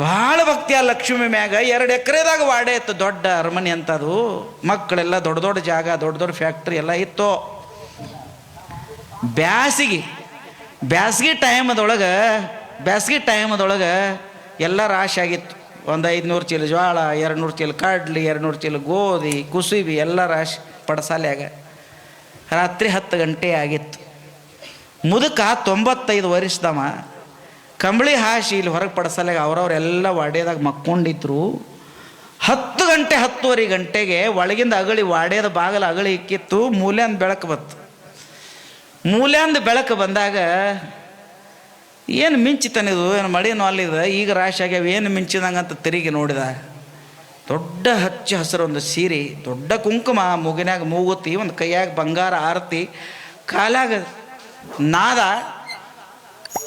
ಭಾಳ ಭಕ್ತಿ ಆ ಲಕ್ಷ್ಮಿ ಮ್ಯಾಗ. 2 ಎಕರೆದಾಗ ವಾಡೆ ಇತ್ತು, ದೊಡ್ಡ ಅರಮನೆ ಅಂತದು. ಮಕ್ಕಳೆಲ್ಲ ದೊಡ್ಡ ದೊಡ್ಡ ಜಾಗ, ದೊಡ್ಡ ದೊಡ್ಡ ಫ್ಯಾಕ್ಟ್ರಿ ಎಲ್ಲ ಇತ್ತು. ಬ್ಯಾಸ್ಗಿ ಟೈಮದೊಳಗೆ ಎಲ್ಲ ರಾಶಿ ಆಗಿತ್ತು. ಒಂದು 500 ಚೀಲ ಜ್ವಾಳ, 200 ಚೀಲ ಕಡ್ಲಿ, 200 ಚೀಲ ಗೋಧಿ, ಕುಸುಬಿ ಎಲ್ಲ ರಾಶಿ ಪಡಸಾಲ್ಯಾಗ. ರಾತ್ರಿ 10 ಗಂಟೆ ಆಗಿತ್ತು. ಮುದುಕ 95 ವರ್ಷದವ ಕಂಬಳಿ ಹಾಸಿ ಇಲ್ಲಿ ಹೊರಗೆ ಪಡಸಾಲ್ಯಾಗ ಅವ್ರವ್ರೆಲ್ಲ ವಾಡ್ಯದಾಗ ಮಕ್ಕೊಂಡಿದ್ರು. 10 ಗಂಟೆ 10:30 ಗಂಟೆಗೆ ಒಳಗಿಂದ ಅಗಳಿ ವಾಡ್ಯದ ಬಾಗಲ ಅಗಳಿ ಇಕ್ಕಿತ್ತು. ಮೂಲ್ಯಾಂದ ಬೆಳಕು ಬಂದಾಗ ಏನು ಮಿಂಚಿತನಿದು, ಏನು ಮಳೆನೂ ಅಲ್ಲಿದೆ, ಈಗ ರಾಶಿ ಆಗ್ಯಾವ, ಏನು ಮಿಂಚಿದಂಗಂತ ತಿರುಗಿ ನೋಡಿದ. ದೊಡ್ಡ ಹಚ್ಚ ಹಸಿರು ಒಂದು ಸೀರೆ, ದೊಡ್ಡ ಕುಂಕುಮ, ಮೂಗಿನಾಗ ಮೂಗುತಿ, ಒಂದು ಕೈಯಾಗ ಬಂಗಾರ ಆರತಿ, ಕಾಲಾಗ ನಾದ,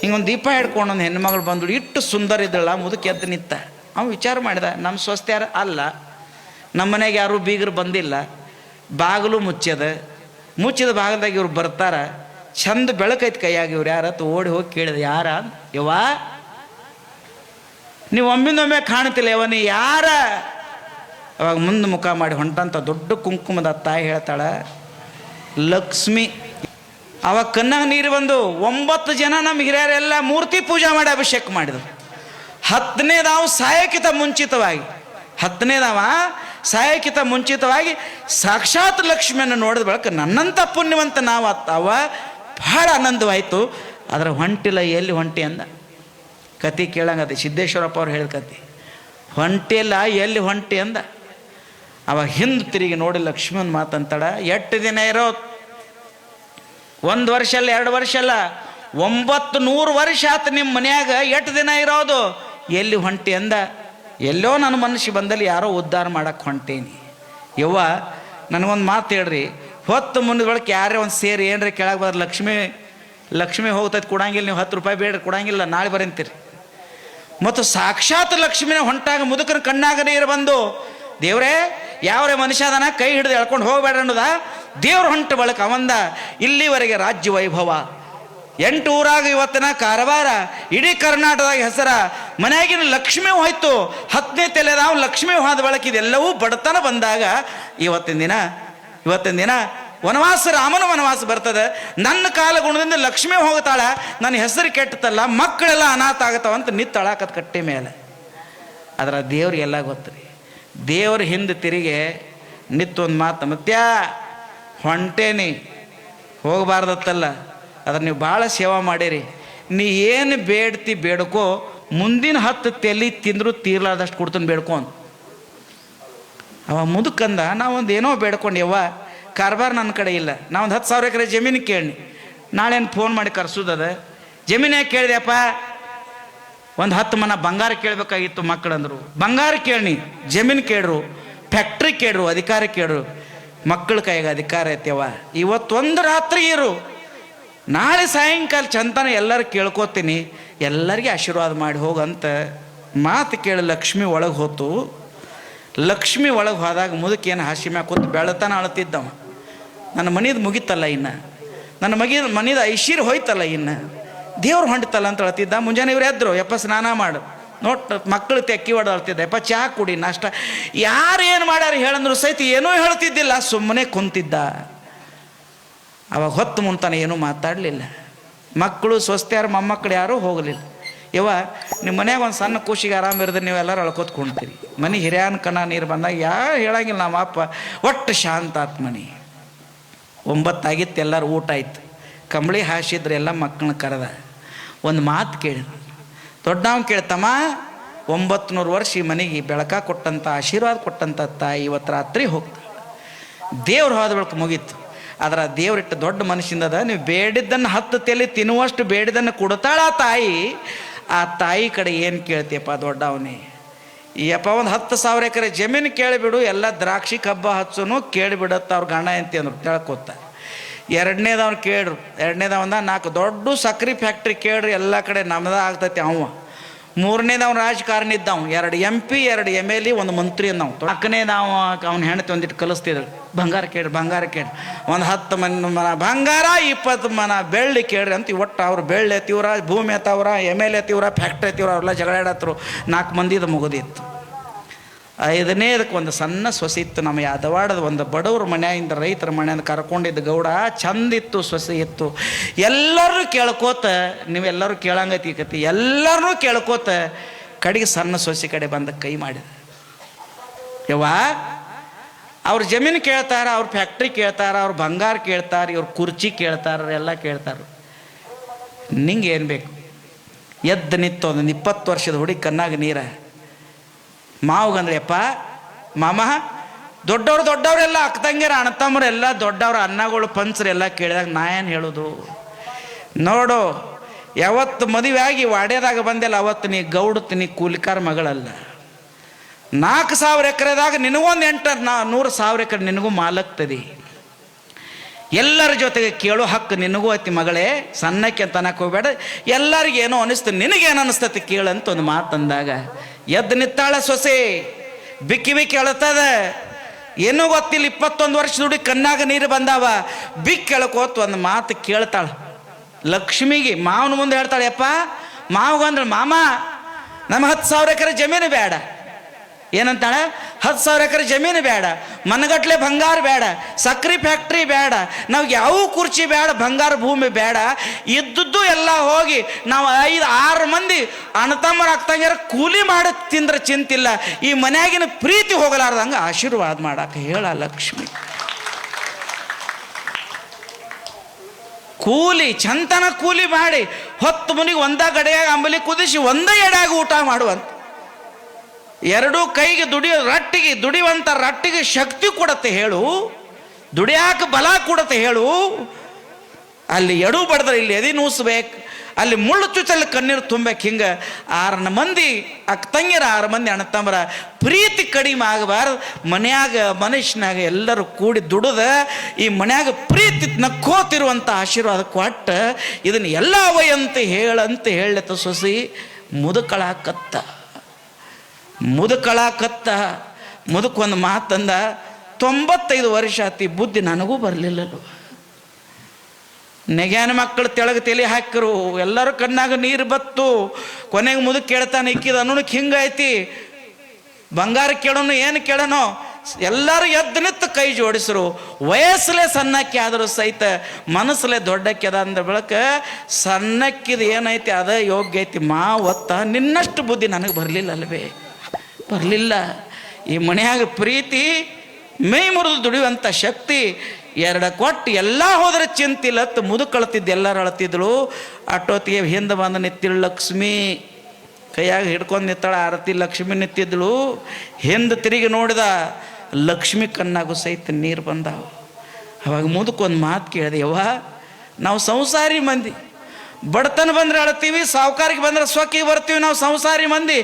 ಹಿಂಗೊಂದು ದೀಪ ಹಿಡ್ಕೊಂಡು ಒಂದು ಹೆಣ್ಮಗಳು ಬಂದು ಇಟ್ಟು ಸುಂದರ ಇದ್ದಳ. ಮುದುಕಿ ಎದ್ದು ನಿಂತ. ಅವ್ನು ವಿಚಾರ ಮಾಡಿದ, ನಮ್ಮ ಸ್ವಸ್ತ್ಯಾರ ಅಲ್ಲ, ನಮ್ಮ ಮನೆಗೆ ಯಾರೂ ಬೀಗರು ಬಂದಿಲ್ಲ, ಬಾಗಿಲು ಮುಚ್ಚಿದ ಬಾಗಿಲ್ದಾಗ ಇವ್ರು ಬರ್ತಾರ, ಚಂದ ಬೆಳಕೈತಿ ಕೈಯಾಗಿ, ಇವ್ರು ಯಾರತ್ತು ಓಡಿ ಹೋಗಿ ಕೇಳಿದೆ, ಯಾರ? ಯವ್ವ ನೀವು ಒಮ್ಮಿಂದೊಮ್ಮೆ ಕಾಣ್ತಿಲ್ಲ, ಯವ್ವ ನೀ ಯಾರ? ಅವಾಗ ಮುಂದೆ ಮುಖ ಮಾಡಿ ಹೊಂಟಂತ ದೊಡ್ಡ ಕುಂಕುಮದ ತಾಯಿ ಹೇಳ್ತಾಳ, ಲಕ್ಷ್ಮಿ. ಅವಾಗ ಕಣ್ಣಾಗ ನೀರು ಬಂದು 9 ಜನ ನಮ್ಮ ಹಿರಿಯರೆಲ್ಲ ಮೂರ್ತಿ ಪೂಜೆ ಮಾಡಿ ಅಭಿಷೇಕ ಮಾಡಿದ್ರು. 10ನೇದಾವ ಸಾಯಕ್ಕಿಂತ ಮುಂಚಿತವಾಗಿ ಸಾಕ್ಷಾತ್ ಲಕ್ಷ್ಮಿಯನ್ನು ನೋಡಿದ ಬಳಿಕ ನನ್ನಂಥ ಪುಣ್ಯವಂತ ನಾವು ಅವ ಭಾಳ ಆನಂದವಾಯಿತು. ಅದರ ಹೊಂಟಿಲ್ಲ, ಎಲ್ಲಿ ಹೊಂಟಿ ಅಂದ. ಕತೆ ಕೇಳಂಗತಿ ಸಿದ್ದೇಶ್ವರಪ್ಪ ಅವ್ರು ಹೇಳಿದ ಕತೆ. ಹೊಂಟಿಲ್ಲ, ಎಲ್ಲಿ ಹೊಂಟಿ ಅಂದ. ಅವಾಗ ಹಿಂದೆ ತಿರುಗಿ ನೋಡಿ ಲಕ್ಷ್ಮೀನ ಮಾತಂತಾಳ, 8 ದಿನ ಇರೋದು, 1 ವರ್ಷ ಅಲ್ಲ, 2 ವರ್ಷ ಅಲ್ಲ, 900 ವರ್ಷ ಆತು ನಿಮ್ಮ ಮನ್ಯಾಗ, 8 ದಿನ ಇರೋದು, ಎಲ್ಲಿ ಹೊಂಟಿ ಅಂದ. ಎಲ್ಲೋ ನನ್ನ ಮನುಷ್ಯ ಬಂದಲ್ಲಿ ಯಾರೋ ಉದ್ಧಾರ ಮಾಡಕ್ಕೆ ಹೊಂಟೀನಿ. ಯವ್ವ ನನಗೊಂದು ಮಾತು ಹೇಳ್ರಿ, ಹೊತ್ತು ಮುಂದಿದ ಬಳಕೆ ಯಾರೇ ಒಂದು ಸೇರಿ ಏನ್ರಿ ಕೆಳಗೆ ಬರೋದು, ಲಕ್ಷ್ಮಿ ಹೋಗ್ತೈತೆ ಕೊಡಂಗಿಲ್ಲ, ನೀವು 10 ರೂಪಾಯಿ ಬೇಡ್ರಿ ಕೊಡಂಗಿಲ್ಲ, ನಾಳೆ ಬರಂತೀರಿ. ಮತ್ತು ಸಾಕ್ಷಾತ್ ಲಕ್ಷ್ಮಿನ ಹೊಂಟಾಗ ಮುದುಕನ ಕಣ್ಣಾಗ ನೀರು ಬಂದು, ದೇವ್ರೇ ಯಾವ್ರೇ ಮನುಷ್ಯ ಅದನ್ನ ಕೈ ಹಿಡಿದು ಎಳ್ಕೊಂಡು ಹೋಗ್ಬೇಡ ಅನ್ನೋದ. ದೇವ್ರು ಹೊಂಟ ಬಳಕ ಅವಂದ ಇಲ್ಲಿವರೆಗೆ ರಾಜ್ಯ ವೈಭವ, 8 ಊರಾಗ ಇವತ್ತಿನ ಕಾರವಾರ, ಇಡೀ ಕರ್ನಾಟಕದಾಗ ಹೆಸರ, ಮನೆಯಾಗಿನ ಲಕ್ಷ್ಮಿ ಹೋಯ್ತು. 10ನೇ ತಲೆದಾವ ಲಕ್ಷ್ಮಿ ಹೋದ ಬಳಕ ಇದೆಲ್ಲವೂ ಬಡತನ ಬಂದಾಗ ಇವತ್ತಿನ ದಿನ ರಾಮನ ವನವಾಸ ಬರ್ತದೆ. ನನ್ನ ಕಾಲಗುಣದಿಂದ ಲಕ್ಷ್ಮಿ ಹೋಗ್ತಾಳ, ನನ್ನ ಹೆಸರು ಕೆಟ್ಟತಲ್ಲ, ಮಕ್ಕಳೆಲ್ಲ ಅನಾಥ ಆಗತ್ತವಂತ ನಿತ್ತಳಾಕತ್ ಕಟ್ಟೆ ಮೇಲೆ. ಅದರ ದೇವ್ರಿಗೆಲ್ಲ ಗೊತ್ತ್ರಿ. ದೇವ್ರ ಹಿಂದೆ ತಿರುಗಿ ನಿತ್ತೊಂದು ಮಾತು, ಮತ್ಯ ಹೊಂಟೇನಿ ಹೋಗಬಾರ್ದತ್ತಲ್ಲ, ಅದ್ರ ನೀವು ಭಾಳ ಸೇವಾ ಮಾಡೀರಿ, ನೀ ಏನು ಬೇಡ್ಕೋ, ಮುಂದಿನ 10 ತೆಲಿ ತಿಂದರೂ ತೀರ್ಲಾರ್ದಷ್ಟು ಕೊಡ್ತಾನೆ ಬೇಡ್ಕೊ. ಅವ ಮುದುಕಂದ, ನಾವೊಂದು ಏನೋ ಬೇಡ್ಕೊಂಡು, ಯವ್ವ ಕಾರ್ಬಾರ್ ನನ್ನ ಕಡೆ ಇಲ್ಲ, ನಾವೊಂದು 10,000 ಎಕರೆ ಜಮೀನು ಕೇಳಿ, ನಾಳೇನು ಫೋನ್ ಮಾಡಿ ಕರ್ಸೋದದ. ಜಮೀನಾಗ ಕೇಳಿದೆಯಪ್ಪ, ಒಂದು 10 ಮನ ಬಂಗಾರ ಕೇಳಬೇಕಾಗಿತ್ತು. ಮಕ್ಕಳಂದ್ರು ಬಂಗಾರ ಕೇಳಿ, ಜಮೀನು ಕೇಳ್ರು, ಫ್ಯಾಕ್ಟ್ರಿ ಕೇಳ್ರು, ಅಧಿಕಾರ ಕೇಳ್ರು. ಮಕ್ಕಳ ಕೈಗೆ ಅಧಿಕಾರ ಐತೆವ, ಇವತ್ತೊಂದು ರಾತ್ರಿ ಇರು, ನಾಳೆ ಸಾಯಂಕಾಲ ಚಂತನ ಎಲ್ಲರೂ ಕೇಳ್ಕೊತೀನಿ, ಎಲ್ಲರಿಗೆ ಆಶೀರ್ವಾದ ಮಾಡಿ ಹೋಗಂತ ಮಾತು ಕೇಳಿ ಲಕ್ಷ್ಮಿ ಒಳಗೆ ಹೋತು. ಲಕ್ಷ್ಮಿ ಒಳಗೆ ಹೋದಾಗ ಮುದುಕೇನು ಹಾಸಿ ಮ್ಯಾಗ ಕೂತು ಬೆಳತನ ಅಳ್ತಿದ್ದವ. ನನ್ನ ಮನೇದು ಮುಗಿತಲ್ಲ, ಇನ್ನು ನನ್ನ ಮನೇದು ಐಶ್ವರ್ಯ ಹೋಯ್ತಲ್ಲ, ಇನ್ನು ದೇವ್ರು ಹೊಂಟಲ್ಲ ಅಂತ ಅಳ್ತಿದ್ದ. ಮುಂಜಾನೆ ಇವ್ರು ಎದ್ರು, ಯಪ್ಪ ಸ್ನಾನ ಮಾಡು, ಮಕ್ಕಳು ತೆಕ್ಕಿ ಹೊಡೆದು ಅಳ್ತಿದ್ದ, ಯಪ್ಪ ಚಹಾ ಕುಡಿ, ನಾಷ್ಟ. ಯಾರು ಏನು ಮಾಡ್ಯಾರ ಹೇಳಂದ್ರು ಸಹಿತ ಏನೂ ಹೇಳ್ತಿದ್ದಿಲ್ಲ, ಸುಮ್ಮನೆ ಕುಂತಿದ್ದ. ಅವಾಗ ಹೊತ್ತು ಮುಂತಾನೆ ಏನೂ ಮಾತಾಡಲಿಲ್ಲ. ಮಕ್ಕಳು ಸ್ವಸ್ತ್ಯಾರು ಮೊಮ್ಮಕ್ಕಳು ಯಾರೂ ಹೋಗಲಿಲ್ಲ. ಯವ್ವ ನಿಮ್ಮ ಮನ್ಯಾಗ ಒಂದು ಸಣ್ಣ ಖುಷಿಗೆ ಆರಾಮ ಇರೋದ್ರೆ ನೀವೆಲ್ಲರೂ ಅಳ್ಕೋತ್ಕೊಂತೀರಿ. ಮನೆ ಹಿರಿಯನ ಕಣ ನೀರು ಬಂದಾಗ ಯಾರು ಹೇಳಂಗಿಲ್ಲ. ನಮ್ಮ ಅಪ್ಪ ಒಟ್ಟು ಶಾಂತ ಆತ್ ಮನೆ. 9 ಆಗಿತ್ತು, ಎಲ್ಲರೂ ಊಟ ಆಯ್ತು, ಕಂಬಳಿ ಹಾಸಿದ್ರೆ ಎಲ್ಲ ಮಕ್ಕಳನ್ನ ಕರೆದ. ಒಂದು ಮಾತು ಕೇಳಿದ್ರು, ದೊಡ್ಡವನು ಕೇಳ್ತಮ್ಮ, 900 ವರ್ಷ ಈ ಮನೆಗೆ ಬೆಳಕ ಕೊಟ್ಟಂಥ, ಆಶೀರ್ವಾದ ಕೊಟ್ಟಂಥ ತಾಯಿ ಇವತ್ತು ರಾತ್ರಿ ಹೋಗ್ತಾಳೆ. ದೇವ್ರು ಹೋದ ಬೆಳಕು ಮುಗೀತು. ಅದರ ದೇವ್ರಿಟ್ಟು ದೊಡ್ಡ ಮನುಷ್ಯಂದದ, ನೀವು ಬೇಡಿದ್ದನ್ನು 10 ತೆಲಿ ತಿನ್ನುವಷ್ಟು ಬೇಡಿದ್ದನ್ನು ಕೊಡ್ತಾಳ ಆ ತಾಯಿ. ಆ ತಾಯಿ ಕಡೆ ಏನು ಕೇಳ್ತೀಯಪ್ಪ ದೊಡ್ಡವನೇ? ಯಪ್ಪ ಒಂದು 10,000 ಎಕರೆ ಜಮೀನು ಕೇಳಿಬಿಡು, ಎಲ್ಲ ದ್ರಾಕ್ಷಿ ಕಬ್ಬ ಹಚ್ಚೋನು ಕೇಳಿಬಿಡತ್ತ ಅವ್ರ ಗಂಡ ಎಂತಿ ಅಂದ್ರು, ತಿಳ್ಕೊತ. 2ನೇದವ್ನು ಕೇಳ್ರು, 2ನೇದವಂದ 4 ದೊಡ್ಡ ಸಕ್ರೆ ಫ್ಯಾಕ್ಟ್ರಿ ಕೇಳ್ರಿ, ಎಲ್ಲ ಕಡೆ ನಮ್ದ ಆಗ್ತೈತಿ. ಅವ ಮೂರನೇದವ್ ರಾಜಕಾರಣಿ ಇದ್ದಾವ್, 2 MP 2 MLA 1 ಮಂತ್ರಿ ನಾವು. 4ನೇದಾವ ಅವ್ನ ಹೆಂಡತಿ ಒಂದಿಟ್ಟು ಕಲಿಸ್ತಿದ್ರು, ಬಂಗಾರ ಕೇಳ್ರಿ ಬಂಗಾರ ಕೇಳ್ರಿ, ಒಂದು 10 ಮನ ಬಂಗಾರ 20 ಮನ ಬೆಳ್ಳಿ ಕೇಳ್ರಿ ಅಂತ. ಒಟ್ಟು ಅವ್ರು ಬೆಳ್ಳಿ ಎತ್ತಿವ್ರ, ಭೂಮಿ ಎತ್ತವ್ರ, MLA ಎತ್ತಿವ್ರ, ಫ್ಯಾಕ್ಟ್ರಿ ಎತ್ತಿವ್ರ, ಅವ್ರೆಲ್ಲ ಜಗಳಾಡತ್ರು. 4 ಮಂದಿದು ಮುಗಿದಿತ್ತು. 5ನೇದಕ್ಕೆ ಒಂದು ಸಣ್ಣ ಸೊಸೆ ಇತ್ತು. ನಮ್ಮ ಯಾದವಾಡದ ಒಂದು ಬಡವ್ರ ಮನೆಯಿಂದ, ರೈತರ ಮನೆಯಿಂದ ಕರ್ಕೊಂಡಿದ್ದ ಗೌಡ. ಚಂದಿತ್ತು, ಸೊಸೆ ಇತ್ತು. ಎಲ್ಲರೂ ಕೇಳ್ಕೋತ, ನೀವೆಲ್ಲರೂ ಕೇಳಂಗತಿ ಕತಿ, ಎಲ್ಲರೂ ಕೇಳ್ಕೋತ ಕಡೆಗೆ ಸಣ್ಣ ಸೊಸೆ ಕಡೆ ಬಂದ ಕೈ ಮಾಡಿದ. ಯವ್ವ, ಅವ್ರ ಜಮೀನು ಕೇಳ್ತಾರ, ಅವ್ರ ಫ್ಯಾಕ್ಟ್ರಿ ಕೇಳ್ತಾರ, ಅವ್ರ ಬಂಗಾರ ಕೇಳ್ತಾರ, ಇವ್ರ ಕುರ್ಚಿ ಕೇಳ್ತಾರ, ಎಲ್ಲ ಕೇಳ್ತಾರ. ನಿಂಗೆ ಏನು ಬೇಕು? ಎದ್ದು ನಿತ್ತು ಒಂದು 20 ವರ್ಷದ ಹುಡುಗಿ ಕಣ್ಣಾಗ ನೀರ. ಮಾವುಗಂದ್ರೆ, ಯಪ್ಪ ಮಾಮ, ದೊಡ್ಡವ್ರೆಲ್ಲ ಅಕ್ಕ ತಂಗಿರ ಅಣ್ಣತಮ್ಮರೆಲ್ಲ ದೊಡ್ಡವ್ರ ಅನ್ನಗಳು ಪಂಚರು ಎಲ್ಲ ಕೇಳಿದಾಗ ನಾ ಏನು ಹೇಳೋದು? ನೋಡು, ಯಾವತ್ತು ಮದುವೆ ಆಗಿ ವಾಡ್ಯದಾಗ ಬಂದೆಲ್ಲ ಅವತ್ತು ನೀ ಗೌಡತಿ, ನೀ ಕೂಲಿಕಾರ ಮಗಳಲ್ಲ. 4,000 ಎಕರೆದಾಗ ನಿನಗೊಂದು 100,000 ಎಕರೆ ನಿನಗೂ ಮಾಲಕ್ತದಿ. ಎಲ್ಲರ ಜೊತೆಗೆ ಕೇಳೋ ಹಕ್ಕು ನಿನಗೂ ಐತಿ ಮಗಳೇ. ಸಣ್ಣಕ್ಕೆ ಅಂತ ಅನ್ನಕ್ಕೆ ಹೋಗ್ಬೇಡ. ಎಲ್ಲರಿಗೂ ಏನೋ ಅನಿಸ್ತು, ನಿನಗೇನು ಅನಿಸ್ತತಿ ಕೇಳಂತ ಒಂದು ಮಾತಂದಾಗ ಎದ್ದು ನಿತ್ತಾಳ ಸೊಸೆ. ಬಿಕ್ಕಿ ಅಳತದ, ಏನೂ ಗೊತ್ತಿಲ್ಲ. 21 ವರ್ಷ ದುಡಿ ಕಣ್ಣಾಗ ನೀರು ಬಂದಾವ. ಎಳಕೋತ್ ಒಂದು ಮಾತು ಕೇಳ್ತಾಳ ಲಕ್ಷ್ಮಿಗೆ. ಮಾವನ ಮುಂದೆ ಹೇಳ್ತಾಳೆ, ಯಪ್ಪ ಮಾವಗಂದ್ರೆ, ಮಾಮ ನಮ್ಮ 10,000 ಎಕರೆ ಜಮೀನು ಬೇಡ. ಏನಂತಾಳೆ? 10,000 ಎಕರೆ ಜಮೀನು ಬೇಡ, ಮನಗಟ್ಲೆ ಬಂಗಾರ ಬೇಡ, ಸಕ್ರೆ ಫ್ಯಾಕ್ಟ್ರಿ ಬೇಡ, ನಾವು ಯಾವ ಕುರ್ಚಿ ಬೇಡ, ಬಂಗಾರ ಭೂಮಿ ಬೇಡ. ಇದ್ದದ್ದು ಎಲ್ಲ ಹೋಗಿ ನಾವು 5-6 ಮಂದಿ ಅಣ್ಣತಮ್ಮರ ಆಗ್ತಂಗಾರ ಕೂಲಿ ಮಾಡಿ ತಿಂದ್ರೆ ಚಿಂತಿಲ್ಲ. ಈ ಮನ್ಯಾಗಿನ ಪ್ರೀತಿ ಹೋಗಲಾರ್ದಂಗೆ ಆಶೀರ್ವಾದ ಮಾಡಕ್ಕೆ ಹೇಳ ಲಕ್ಷ್ಮಿ. ಕೂಲಿ ಚಂತನ ಕೂಲಿ ಮಾಡಿ 10 ಮನಿಗೆ ಒಂದ ಗಡೆಯಾಗ ಅಂಬಲಿ ಕುದಿಸಿ ಒಂದೇ ಎಡೆಯಾಗ ಊಟ ಮಾಡುವಂತ. 2 ಕೈಗೆ ದುಡಿಯುವಂಥ ರಟ್ಟಿಗೆ ಶಕ್ತಿ ಕೊಡತ್ತೆ ಹೇಳು, ದುಡಿಯಾಕ ಬಲ ಕೊಡತ್ತೆ ಹೇಳು. ಅಲ್ಲಿ ಎಡು ಬಡದ್ರೆ ಇಲ್ಲಿ ಎದೆ ನೂಸ್ಬೇಕು, ಅಲ್ಲಿ ಮುಳ್ಳು ಚುಚ್ಚಲ್ಲಿ ಕಣ್ಣೀರು ತುಂಬಬೇಕು. ಹಿಂಗೆ 6 ಮಂದಿ ಅಕ್ಕ ತಂಗಿರ, 6 ಮಂದಿ ಅಣ್ಣತಮ್ಮರ ಪ್ರೀತಿ ಕಡಿಮೆ ಆಗಬಾರ್ದು. ಮನ್ಯಾಗ ಮನುಷ್ಯನಾಗ ಎಲ್ಲರೂ ಕೂಡಿ ದುಡಿದ ಈ ಮನ್ಯಾಗ ಪ್ರೀತಿ ನಕ್ಕೋತಿರುವಂಥ ಆಶೀರ್ವಾದ ಕೊಟ್ಟ ಇದನ್ನು ಎಲ್ಲ ಅವಯಂತ ಹೇಳತ್ತ ಸೊಸಿ. ಮುದುಕಳಾಕತ್ತ ಮುದುಕೊಂದು ಮಾತಂದ, 95 ವರ್ಷ ಆತಿ, ಬುದ್ಧಿ ನನಗೂ ಬರಲಿಲ್ಲಲ್ಲ. ನೆಗ್ಯಾನ ಮಕ್ಕಳು ತೆಳಗೆ ತಲೆ ಹಾಕಿರು, ಎಲ್ಲರೂ ಕಣ್ಣಾಗ ನೀರು ಬತ್ತು. ಕೊನೆಗೆ ಮುದುಕ್ ಕೇಳ್ತಾನೆ, ಇಕ್ಕಿದ ಅನ್ನೋಕ್ಕೆ ಹಿಂಗೈತಿ. ಬಂಗಾರ ಕೇಳೋನು ಏನು ಕೇಳೋನು? ಎಲ್ಲರೂ ಎದ್ದು ನಿತ್ತು ಕೈ ಜೋಡಿಸರು. ವಯಸ್ಸಲ್ಲೇ ಸಣ್ಣಕ್ಕೆ ಆದರೂ ಸಹಿತ ಮನಸ್ಸಲ್ಲೇ ದೊಡ್ಡಕ್ಕೆ ಅದ ಅಂದ ಬೆಳಕ ಸಣ್ಣಕ್ಕಿದ ಏನೈತಿ ಅದ ಯೋಗ್ಯ ಐತಿ. ಮಾವತ್ತ ನಿನ್ನಷ್ಟು ಬುದ್ಧಿ ನನಗೆ ಬರಲಿಲ್ಲ ಅಲ್ವೇ? ಬರಲಿಲ್ಲ. ಈ ಮನೆಯಾಗ ಪ್ರೀತಿ, ಮೈ ಮುರಿದು ದುಡಿಯುವಂಥ ಶಕ್ತಿ 2 ಕೊಟ್ಟು ಎಲ್ಲ ಹೋದ್ರೆ ಚಿಂತಿಲ್ಲತ್ತು. ಮುದುಕಳ್ತಿದ್ದು ಎಲ್ಲರೂ ಅಳ್ತಿದ್ರು. ಅಟ್ಟೊತ್ತಿಗೆ ಹಿಂದೆ ಬಂದು ನಿತ್ತಿಳು ಲಕ್ಷ್ಮಿ, ಕೈಯಾಗ ಹಿಡ್ಕೊಂಡು ನಿತ್ತಾಳ ಆರತಿ. ಲಕ್ಷ್ಮಿ ನಿಂತಿದ್ಳು. ಹಿಂದೆ ತಿರುಗಿ ನೋಡಿದ, ಲಕ್ಷ್ಮಿ ಕಣ್ಣಾಗೂ ಸಹಿತ ನೀರು ಬಂದಾವ. ಅವಾಗ ಮುದುಕೊಂದು ಮಾತು ಕೇಳಿದೆ, ಯವ್ವ ನಾವು ಸಂಸಾರಿ ಮಂದಿ, ಬಡತನ ಬಂದ್ರೆ ಅಳ್ತೀವಿ, ಸಾವುಕಾರಿಗೆ ಬಂದ್ರೆ ಸ್ವಕ್ಕಿಗೆ ಬರ್ತೀವಿ. ನಾವು ಸಂಸಾರಿ ಮಂದಿ,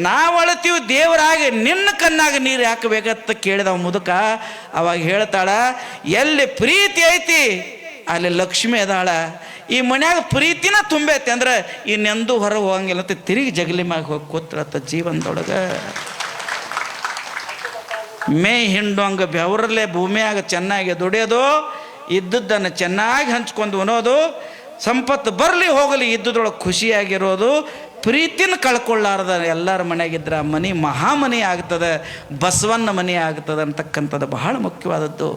ನಾವು ಅಳ್ತೀವಿ. ದೇವರಾಗಿ ನಿನ್ನ ಕಣ್ಣಾಗ ನೀರು ಯಾಕೆ ಬೇಕಂತ ಕೇಳಿದವ ಮುದುಕ. ಅವಾಗ ಹೇಳ್ತಾಳ, ಎಲ್ಲಿ ಪ್ರೀತಿ ಐತಿ ಅಲ್ಲಿ ಲಕ್ಷ್ಮಿ ಅದಾಳ. ಈ ಮನ್ಯಾಗ ಪ್ರೀತಿನ ತುಂಬೈತಿ ಅಂದ್ರೆ ಇನ್ನೆಂದೂ ಹೊರಗೆ ಹೋಗಂಗಿಲ್ಲ ಅಂತ ತಿರುಗಿ ಜಗಲಿ ಮ್ಯಾಗ ಹೋಗಿ ಕೂತ್ರತ್ತ ಜೀವನದೊಳಗೆ. ಮೇ ಹಿಂಡುವಂಗೆ ಬೆವರಲ್ಲೇ ಭೂಮಿಯಾಗ ಚೆನ್ನಾಗಿ ದುಡಿಯೋದು, ಇದ್ದದ್ದನ್ನು ಚೆನ್ನಾಗಿ ಹಂಚ್ಕೊಂಡು ಉಣೋದು, ಸಂಪತ್ತು ಬರಲಿ ಹೋಗಲಿ ಇದ್ದುದೊಳಗೆ ಖುಷಿಯಾಗಿರೋದು. ಪ್ರೀತಿನ ಕಳ್ಕೊಳ್ಳಾರ್ದ ಎಲ್ಲರ ಮನೆಯಾಗಿದ್ರೆ ಮನೆ ಮಹಾಮನೆ ಆಗ್ತದೆ, ಬಸವಣ್ಣ ಮನೆ ಆಗ್ತದೆ ಅಂತಕ್ಕಂಥದ್ದು ಬಹಳ ಮುಖ್ಯವಾದದ್ದು.